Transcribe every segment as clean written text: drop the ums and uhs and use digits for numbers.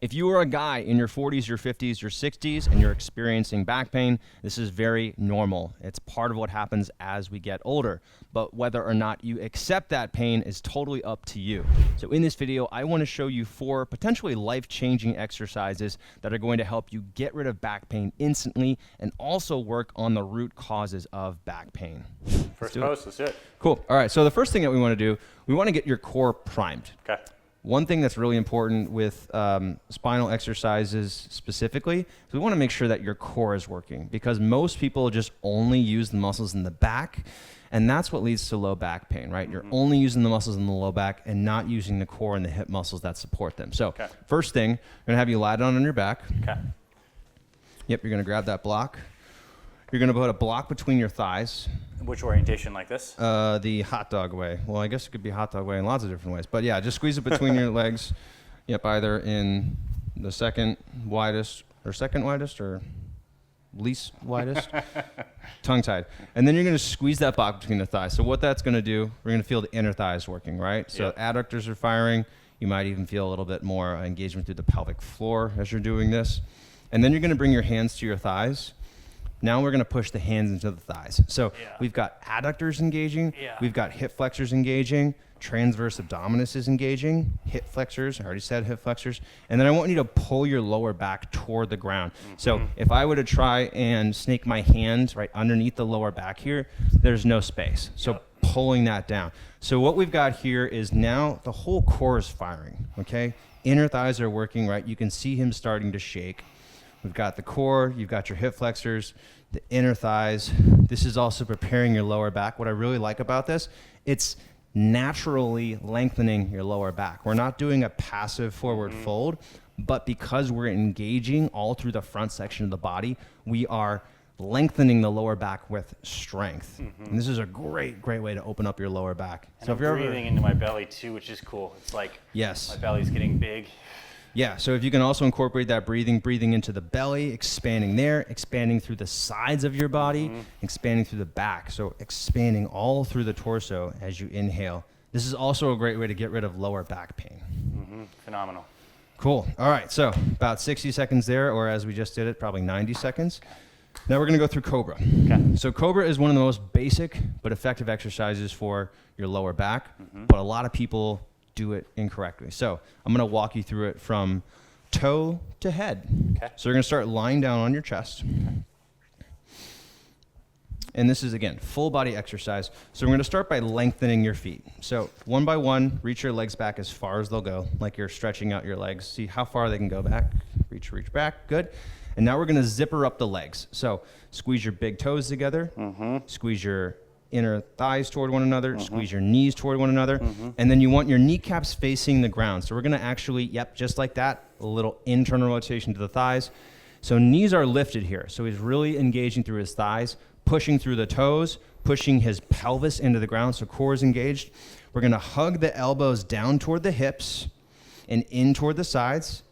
If you are a guy in your 40s, your 50s, your 60s, and you're experiencing back pain, this is very normal. It's part of what happens as we get older. But whether or not you accept that pain is totally up to you. So in this video, I want to show you 4 potentially life-changing exercises that are going to help you get rid of back pain instantly and also work on the root causes of back pain. First pose, let's do it. Cool. All right, so the first thing that we want to do, we want to get your core primed. Okay. One thing that's really important with spinal exercises specifically is we want to make sure that your core is working, because most people just only use the muscles in the back, and that's what leads to low back pain, right? You're only using the muscles in the low back and not using the core and the hip muscles that support them. So first thing, I'm going to have you lie down on your back. Okay. Yep, you're going to grab that block. You're going to put a block between your thighs. Which orientation, like this? The hot dog way. Well, I guess it could be hot dog way in lots of different ways. But yeah, just squeeze it between your legs. Yep, either in the second widest or least widest. Tongue-tied. And then you're going to squeeze that block between the thighs. So what that's going to do, we're going to feel the inner thighs working, right? So adductors are firing. You might even feel a little bit more engagement through the pelvic floor as you're doing this. And then you're going to bring your hands to your thighs. Now we're going to push the hands into the thighs. So we've got adductors engaging, we've got hip flexors engaging, transverse abdominis is engaging, hip flexors, I already said hip flexors, and then I want you to pull your lower back toward the ground. So if I were to try and snake my hand right underneath the lower back here, there's no space. So pulling that down. So what we've got here is now the whole core is firing, okay? Inner thighs are working, right? You can see him starting to shake. We've got the core, you've got your hip flexors, the inner thighs. This is also preparing your lower back. What I really like about this, it's naturally lengthening your lower back. We're not doing a passive forward fold, but because we're engaging all through the front section of the body, we are lengthening the lower back with strength. And this is a great way to open up your lower back. And so if you're breathing into my belly too, which is cool. It's like my belly's getting big. Yeah, so if you can also incorporate that breathing into the belly, expanding there, expanding through the sides of your body, expanding through the back. So expanding all through the torso as you inhale. This is also a great way to get rid of lower back pain. Phenomenal. Cool. All right, so about 60 seconds there, or as we just did it, probably 90 seconds. Now we're going to go through Cobra. Okay. So Cobra is one of the most basic but effective exercises for your lower back, but a lot of people do it incorrectly. So I'm going to walk you through it from toe to head. Okay. So you're going to start lying down on your chest. And this is, again, full body exercise. So we're going to start by lengthening your feet. So one by one, reach your legs back as far as they'll go, like you're stretching out your legs. See how far they can go back. Reach back. Good. And now we're going to zipper up the legs. So squeeze your big toes together. Squeeze your inner thighs toward one another, squeeze your knees toward one another, and then you want your kneecaps facing the ground. So we're going to actually, just like that, a little internal rotation to the thighs. So knees are lifted here. So he's really engaging through his thighs, pushing through the toes, pushing his pelvis into the ground, so core is engaged. We're going to hug the elbows down toward the hips and in toward the sides,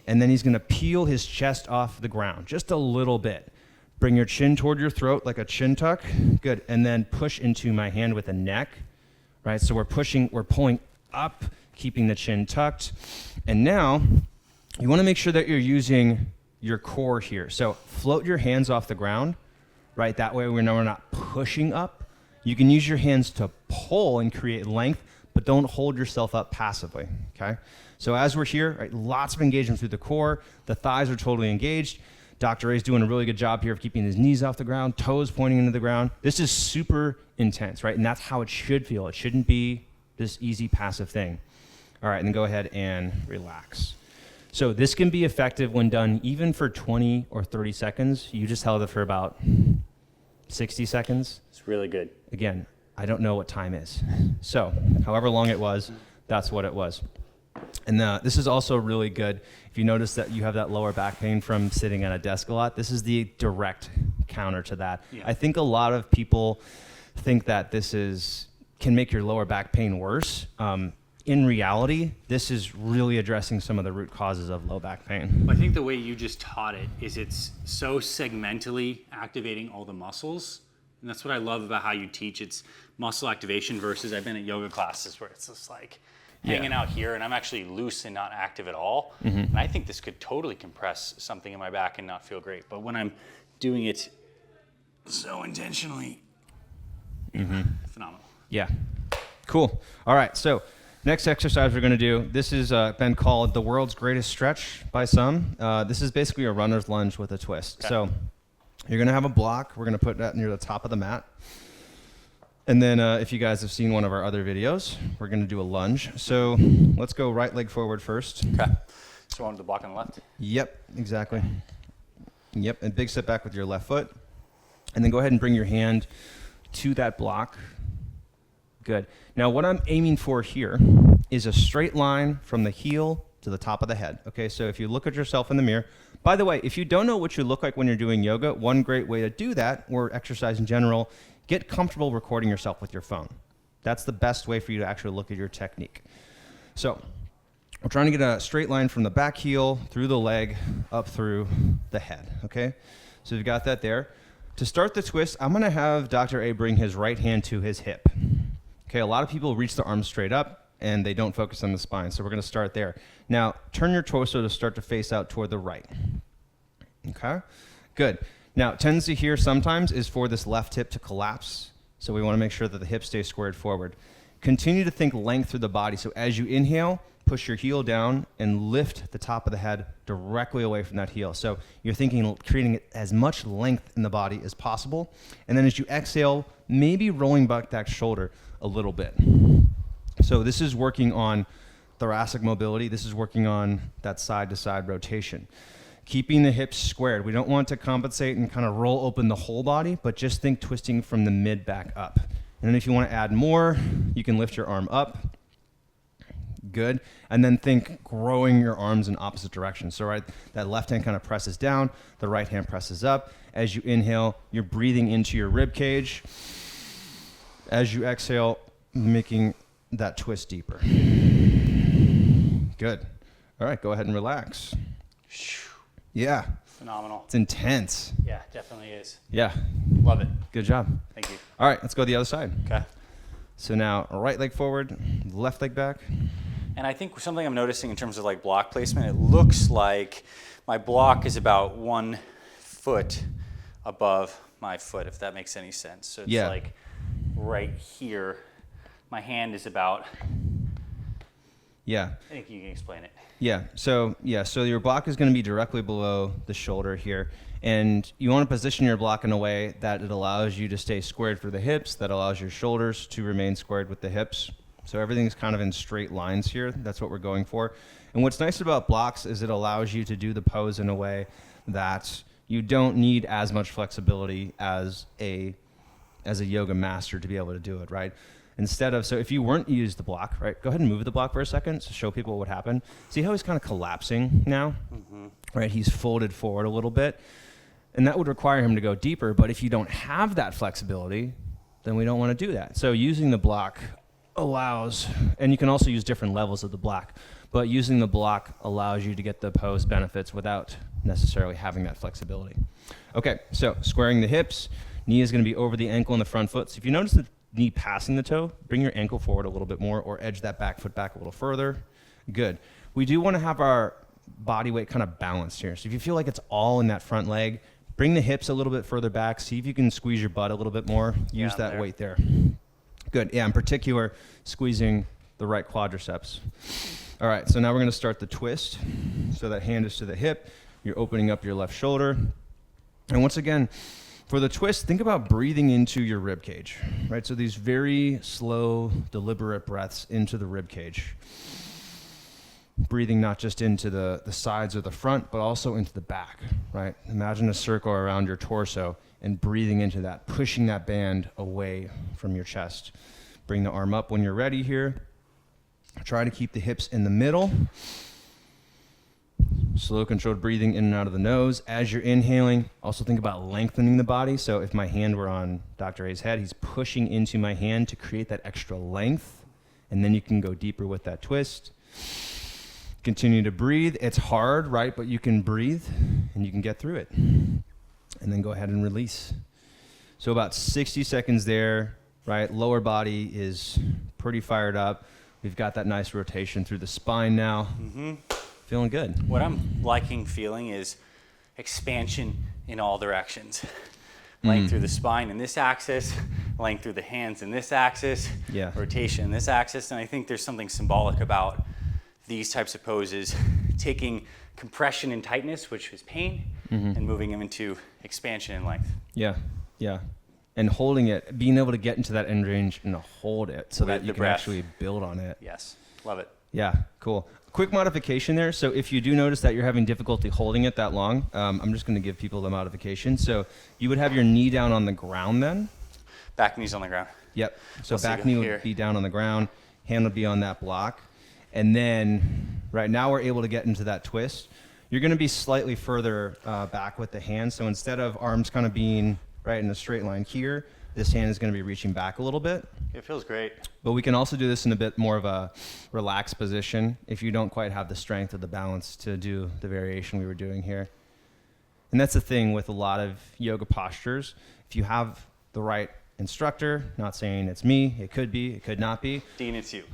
and then he's going to peel his chest off the ground just a little bit. Bring your chin toward your throat like a chin tuck. Good. And then push into my hand with the neck, right? So we're pulling up, keeping the chin tucked. And now you want to make sure that you're using your core here. So float your hands off the ground, right? That way we're not pushing up. You can use your hands to pull and create length, but don't hold yourself up passively, okay? So as we're here, right, lots of engagement through the core. The thighs are totally engaged. Dr. A's doing a really good job here of keeping his knees off the ground, toes pointing into the ground. This is super intense, right? And that's how it should feel. It shouldn't be this easy passive thing. All right, and then go ahead and relax. So this can be effective when done even for 20 or 30 seconds. You just held it for about 60 seconds. It's really good. Again, I don't know what time is. So however long it was, that's what it was. And this is also really good. If you notice that you have that lower back pain from sitting at a desk a lot, this is the direct counter to that. I think a lot of people think that this can make your lower back pain worse. In reality, this is really addressing some of the root causes of low back pain. I think the way you just taught it is it's so segmentally activating all the muscles. And that's what I love about how you teach. It's muscle activation versus I've been at yoga classes where it's just like, hanging out here, and I'm actually loose and not active at all. And I think this could totally compress something in my back and not feel great. But when I'm doing it so intentionally, phenomenal. Yeah. Cool. All right. So next exercise we're going to do, this has been called the world's greatest stretch by some. This is basically a runner's lunge with a twist. Okay. So you're going to have a block. We're going to put that near the top of the mat. And then if you guys have seen one of our other videos, we're going to do a lunge. So let's go right leg forward first. Okay. So on the block on the left? Yep, exactly. Yep, and big step back with your left foot. And then go ahead and bring your hand to that block. Good. Now what I'm aiming for here is a straight line from the heel to the top of the head. Okay, so if you look at yourself in the mirror, by the way, if you don't know what you look like when you're doing yoga, one great way to do that, or exercise in general, get comfortable recording yourself with your phone. That's the best way for you to actually look at your technique. So we're trying to get a straight line from the back heel, through the leg, up through the head, okay? So we've got that there. To start the twist, I'm gonna have Dr. A bring his right hand to his hip. Okay, a lot of people reach the arms straight up and they don't focus on the spine, so we're gonna start there. Now, turn your torso to start to face out toward the right. Okay, good. Now, tendency here sometimes is for this left hip to collapse, so we want to make sure that the hip stays squared forward. Continue to think length through the body, so as you inhale, push your heel down and lift the top of the head directly away from that heel. So you're thinking, creating as much length in the body as possible, and then as you exhale, maybe rolling back that shoulder a little bit. So this is working on thoracic mobility. This is working on that side-to-side rotation. Keeping the hips squared. We don't want to compensate and kind of roll open the whole body, but just think twisting from the mid back up. And then if you want to add more, you can lift your arm up. Good. And then think growing your arms in opposite directions. So right, that left hand kind of presses down, the right hand presses up. As you inhale, you're breathing into your rib cage. As you exhale, making that twist deeper. Good. All right, go ahead and relax. Yeah. Phenomenal. It's intense. Yeah, definitely is. Yeah. Love it. Good job. Thank you. All right, let's go the other side. Okay. So now right leg forward, left leg back. And I think something I'm noticing in terms of like block placement, it looks like my block is about 1 foot above my foot, if that makes any sense. So it's like right here. My hand is about... Yeah. I think you can explain it. Yeah. So your block is going to be directly below the shoulder here, and you want to position your block in a way that it allows you to stay squared for the hips, that allows your shoulders to remain squared with the hips. So everything's kind of in straight lines here. That's what we're going for. And what's nice about blocks is it allows you to do the pose in a way that you don't need as much flexibility as a yoga master to be able to do it, right? Instead of, so if you weren't to use the block, right, go ahead and move the block for a second to show people what happened. See how he's kind of collapsing now? Right, he's folded forward a little bit. And that would require him to go deeper, but if you don't have that flexibility, then we don't want to do that. So using the block allows, and you can also use different levels of the block, but using the block allows you to get the pose benefits without necessarily having that flexibility. Okay, so squaring the hips, knee is going to be over the ankle and the front foot. So if you notice the knee passing the toe, bring your ankle forward a little bit more or edge that back foot back a little further. Good. We do want to have our body weight kind of balanced here. So if you feel like it's all in that front leg, bring the hips a little bit further back. See if you can squeeze your butt a little bit more. Use that weight there. Good. Yeah, in particular, squeezing the right quadriceps. All right, so now we're going to start the twist. So that hand is to the hip. You're opening up your left shoulder. And once again, for the twist, think about breathing into your rib cage, right? So these very slow, deliberate breaths into the rib cage. Breathing not just into the sides or the front, but also into the back, right? Imagine a circle around your torso and breathing into that, pushing that band away from your chest. Bring the arm up when you're ready here. Try to keep the hips in the middle. Slow, controlled breathing in and out of the nose. As you're inhaling, also think about lengthening the body. So if my hand were on Dr. A's head, he's pushing into my hand to create that extra length. And then you can go deeper with that twist. Continue to breathe. It's hard, right? But you can breathe and you can get through it. And then go ahead and release. So about 60 seconds there, right? Lower body is pretty fired up. We've got that nice rotation through the spine now. Feeling good. What I'm feeling is expansion in all directions. Length through the spine in this axis, length through the hands in this axis, rotation in this axis. And I think there's something symbolic about these types of poses, taking compression and tightness, which is pain, and moving them into expansion and length. Yeah, yeah. And holding it, being able to get into that end range and hold it so that you can actually build on it. Yes, love it. Yeah, cool. Quick modification there. So if you do notice that you're having difficulty holding it that long, I'm just going to give people the modification. So you would have your knee down on the ground then. Back knee's on the ground. Yep. So back knee would be down on the ground, hand would be on that block. And then right now we're able to get into that twist. You're going to be slightly further back with the hand. So instead of arms kind of being right in a straight line here, this hand is going to be reaching back a little bit. It feels great. But we can also do this in a bit more of a relaxed position if you don't quite have the strength or the balance to do the variation we were doing here. And that's the thing with a lot of yoga postures. If you have the right instructor, not saying it's me, it could be, it could not be. Dean, it's you.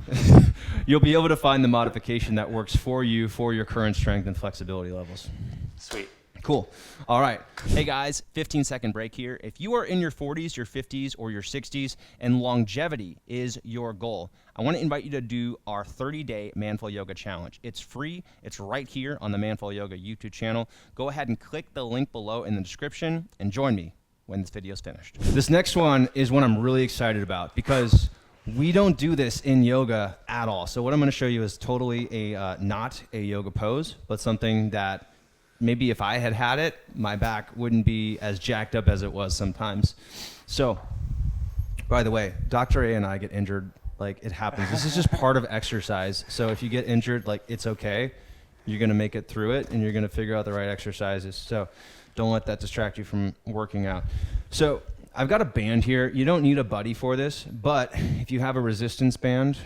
You'll be able to find the modification that works for you for your current strength and flexibility levels. Sweet. Cool. All right. Hey guys, 15-second break here. If you are in your 40s, your 50s, or your 60s, and longevity is your goal, I want to invite you to do our 30-day Manful Yoga Challenge. It's free. It's right here on the Manful Yoga YouTube channel. Go ahead and click the link below in the description and join me when this video is finished. This next one is one I'm really excited about because we don't do this in yoga at all. So what I'm going to show you is totally not a yoga pose, but something that maybe if I had it, my back wouldn't be as jacked up as it was sometimes. So, by the way, Dr. A and I get injured. Like, it happens. This is just part of exercise. So if you get injured, like, it's okay. You're going to make it through it, and you're going to figure out the right exercises. So don't let that distract you from working out. So I've got a band here. You don't need a buddy for this, but if you have a resistance band,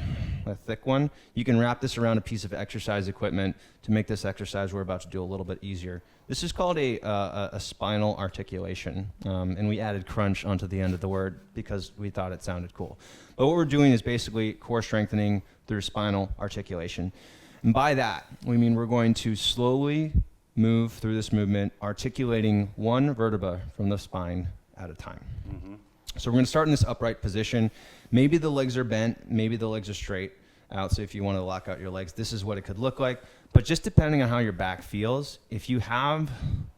a thick one, you can wrap this around a piece of exercise equipment to make this exercise we're about to do a little bit easier. This is called a spinal articulation, and we added crunch onto the end of the word because we thought it sounded cool. But what we're doing is basically core strengthening through spinal articulation. And by that, we mean we're going to slowly move through this movement, articulating one vertebra from the spine at a time. So we're going to start in this upright position. Maybe the legs are bent, maybe the legs are straight out. So if you want to lock out your legs, this is what it could look like. But just depending on how your back feels, if you have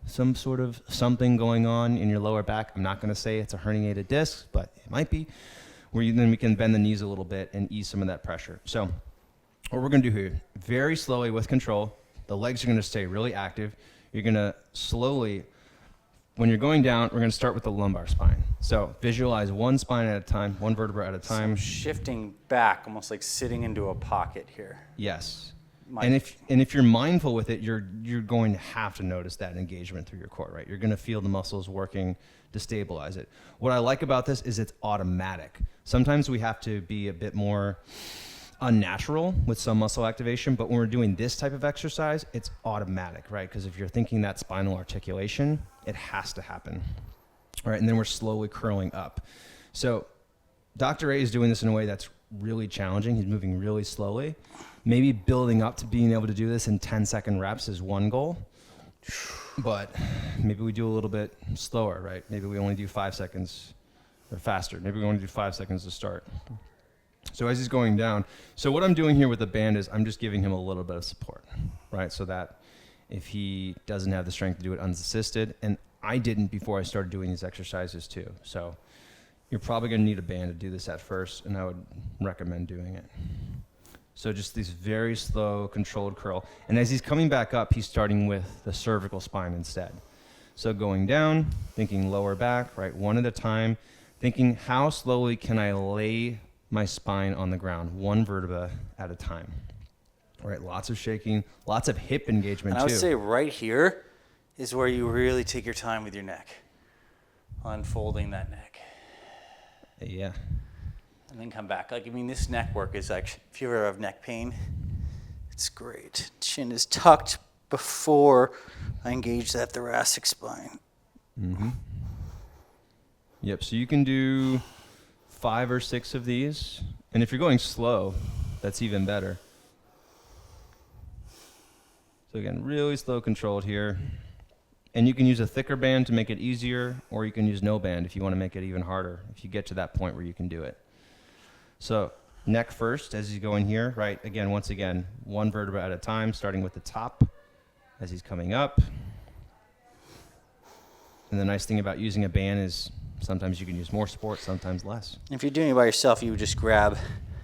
some sort of something going on in your lower back, I'm not going to say it's a herniated disc, but it might be, then we can bend the knees a little bit and ease some of that pressure. So what we're going to do here, very slowly with control, the legs are going to stay really active. You're going to slowly, when you're going down, we're going to start with the lumbar spine. So visualize one spine at a time, one vertebra at a time. So shifting back, almost like sitting into a pocket here. Yes. And if you're mindful with it, you're going to have to notice that engagement through your core, right? You're going to feel the muscles working to stabilize it. What I like about this is it's automatic. Sometimes we have to be a bit more unnatural with some muscle activation, but when we're doing this type of exercise, it's automatic, right? Because if you're thinking that spinal articulation, it has to happen, right? And then we're slowly curling up. So Dr. A is doing this in a way that's really challenging. He's moving really slowly. Maybe building up to being able to do this in 10-second reps is one goal, but maybe we do a little bit slower, right? Maybe we only do 5 seconds or faster. Maybe we only do 5 seconds to start. So as he's going down, so what I'm doing here with the band is I'm just giving him a little bit of support, right? So that if he doesn't have the strength to do it unassisted, and I didn't before I started doing these exercises too. So you're probably going to need a band to do this at first, and I would recommend doing it. So just this very slow, controlled curl. And as he's coming back up, he's starting with the cervical spine instead. So going down, thinking lower back, right, one at a time, thinking how slowly can I lay my spine on the ground, one vertebra at a time. All right, lots of shaking, lots of hip engagement too. And I would say right here is where you really take your time with your neck, unfolding that neck. Yeah. And then come back. Like, I mean, this neck work is like, if you ever have neck pain, it's great. Chin is tucked before I engage that thoracic spine. Mm-hmm. Yep, so you can do 5 or 6 of these. And if you're going slow, that's even better. So again, really slow controlled here. And you can use a thicker band to make it easier, or you can use no band if you want to make it even harder, if you get to that point where you can do it. So neck first as he's going here, right? Again, once again, one vertebra at a time, starting with the top as he's coming up. And the nice thing about using a band is sometimes you can use more support, sometimes less. If you're doing it by yourself, you would just grab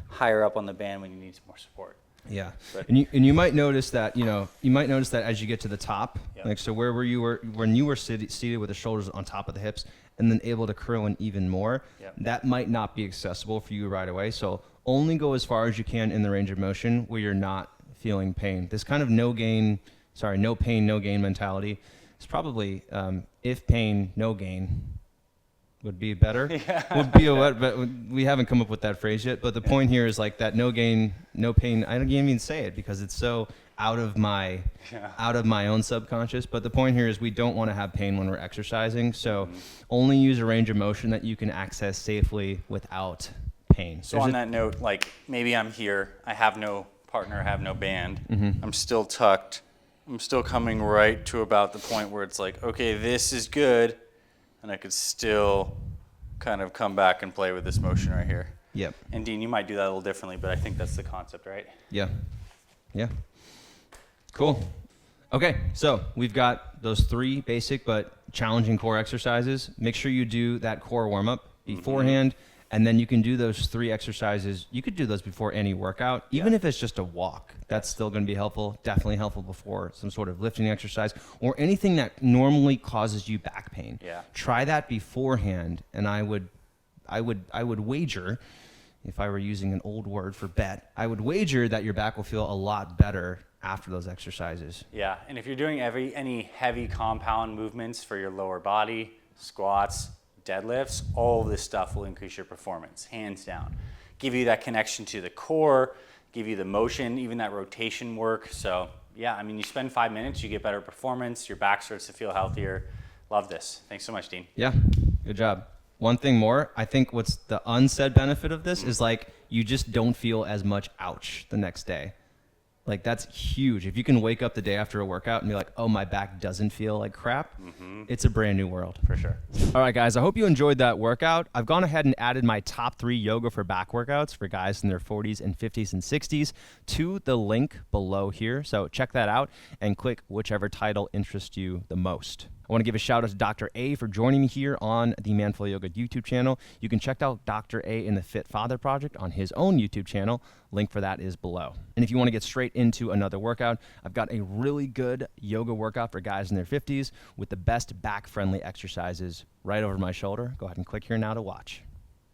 higher up on the band when you need some more support. Yeah, and you might notice that as you get to the top, like so where you were when you were seated with the shoulders on top of the hips, and then able to curl in even more, that might not be accessible for you right away. So only go as far as you can in the range of motion where you're not feeling pain. This kind of no pain, no gain mentality is probably if pain, no gain would be better. Would be but we haven't come up with that phrase yet. But the point here is like that no gain, no pain. I don't even say it because it's so out of my own subconscious. But the point here is we don't want to have pain when we're exercising. So only use a range of motion that you can access safely without pain. So on that note, like maybe I'm here, I have no partner, I have no band, I'm still tucked, I'm still coming right to about the point where it's like, okay, this is good. And I could still kind of come back and play with this motion right here. Yep. And Dean, you might do that a little differently, but I think that's the concept, right? Yeah. Yeah. Cool. Okay, so we've got those 3 basic but challenging core exercises. Make sure you do that core warm-up beforehand, and then you can do those 3 exercises. You could do those before any workout, even if it's just a walk. That's still going to be helpful, definitely helpful before some sort of lifting exercise or anything that normally causes you back pain. Yeah. Try that beforehand, and I would wager, if I were using an old word for bet, I would wager that your back will feel a lot better after those exercises. Yeah, and if you're doing any heavy compound movements for your lower body, squats, deadlifts, all of this stuff will increase your performance, hands down. Give you that connection to the core, give you the motion, even that rotation work. So yeah, I mean, you spend 5 minutes, you get better performance, your back starts to feel healthier. Love this. Thanks so much, Dean. Yeah, good job. One thing more, I think what's the unsaid benefit of this is like you just don't feel as much ouch the next day. Like that's huge. If you can wake up the day after a workout and be like, oh, my back doesn't feel like crap, it's a brand new world. For sure. All right, guys, I hope you enjoyed that workout. I've gone ahead and added my top 3 yoga for back workouts for guys in their 40s and 50s and 60s to the link below here. So check that out and click whichever title interests you the most. I want to give a shout out to Dr. A for joining me here on the Manful Yoga YouTube channel. You can check out Dr. A in the Fit Father Project on his own YouTube channel. Link for that is below. And if you want to get straight into another workout, I've got a really good yoga workout for guys in their 50s with the best back-friendly exercises right over my shoulder. Go ahead and click here now to watch.